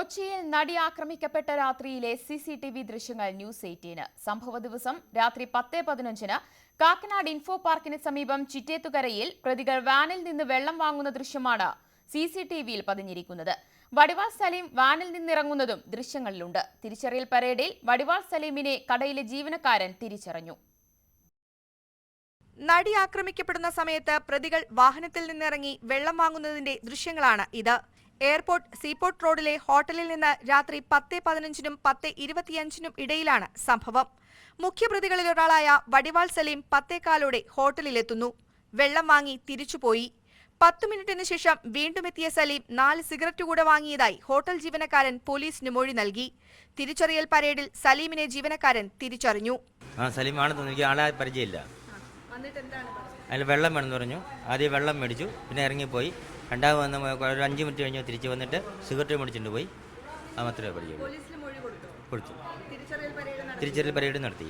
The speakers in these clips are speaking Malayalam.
കൊച്ചിയിൽ നടി ആക്രമിക്കപ്പെട്ട രാത്രിയിലെ CCTV ദൃശ്യങ്ങൾ ന്യൂസ് 18. സംഭവ ദിവസം രാത്രി 10:15 കാക്കനാട് ഇൻഫോ പാർക്കിന് സമീപം ചിറ്റേത്തുകരയിൽ പ്രതികൾ വാനിൽ നിന്ന് വെള്ളം വാങ്ങുന്ന ദൃശ്യമാണ് CCTVയിൽ പതിഞ്ഞിരിക്കുന്നത്. വടിവാൾ സലീം വാനിൽ നിന്നിറങ്ങുന്നതും ദൃശ്യങ്ങളിലുണ്ട്. തിരിച്ചറിയൽ പരേഡിൽ വടിവാൾ സലീമിനെ കടയിലെ ജീവനക്കാരൻ തിരിച്ചറിഞ്ഞു. നടി ആക്രമിക്കപ്പെടുന്ന സമയത്ത് പ്രതികൾ വാഹനത്തിൽ നിന്നിറങ്ങി വെള്ളം വാങ്ങുന്നതിന്റെ ദൃശ്യങ്ങളാണ് ഇത്. എയർപോർട്ട് സീപോർട്ട് റോഡിലെ ഹോട്ടലിൽ നിന്ന് രാത്രി 10:15-നും 10:25-നും ഇടയിലാണ് സംഭവം. മുഖ്യപ്രതികളിലൊരാളായ വടിവാൾ സലീം 10:15 ഹോട്ടലിലെത്തുന്നു. വെള്ളം വാങ്ങി തിരിച്ചുപോയി. 10 മിനിറ്റിന് ശേഷം വീണ്ടും എത്തിയ സലീം 4 സിഗരറ്റ് കൂടെ വാങ്ങിയതായി ഹോട്ടൽ ജീവനക്കാരൻ പോലീസിന് മൊഴി നൽകി. തിരിച്ചറിയൽ പരേഡിൽ സലീമിനെ ജീവനക്കാരൻ തിരിച്ചറിഞ്ഞു. അതിൽ വെള്ളം വേണമെന്ന് പറഞ്ഞു. ആദ്യം വെള്ളം മേടിച്ചു, പിന്നെ ഇറങ്ങിപ്പോയി. രണ്ടാമത് വന്ന് ഒരു 5 മിനിറ്റ് കഴിഞ്ഞ് തിരിച്ച് വന്നിട്ട് സിഗരറ്റ് മേടിച്ചിട്ട് പോയി. അത് മാത്രമേ പഠിക്കുള്ളൂ. കൊടുത്തു. തിരിച്ചറിയൽ പരേഡ് നടത്തി.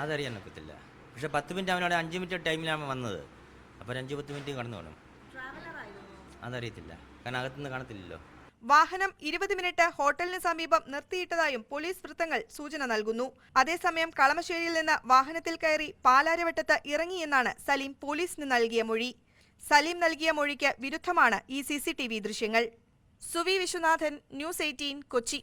അതറിയാൻ ഒക്കത്തില്ല. പക്ഷെ 10 മിനിറ്റ് അവനോട് 5 മിനിറ്റ് ടൈമിലാണ് വന്നത്. അപ്പോൾ 5-10 മിനിറ്റ് കടന്നു വേണം. അതറിയത്തില്ല, കാരണം അകത്തുനിന്ന് കാണത്തില്ലല്ലോ. വാഹനം 20 മിനിറ്റ് ഹോട്ടലിന് സമീപം നിർത്തിയിട്ടതായും പോലീസ് വൃത്തങ്ങൾ സൂചന നൽകുന്നു. അതേസമയം കളമശ്ശേരിയിൽ നിന്ന് വാഹനത്തിൽ കയറി പാലാരവട്ടത്ത് ഇറങ്ങിയെന്നാണ് സലീം പോലീസിന് നൽകിയ മൊഴി. സലീം നൽകിയ മൊഴിക്ക് വിരുദ്ധമാണ് ഈ CCTV ദൃശ്യങ്ങൾ. സുവി വിശ്വനാഥൻ, ന്യൂസ് 18, കൊച്ചി.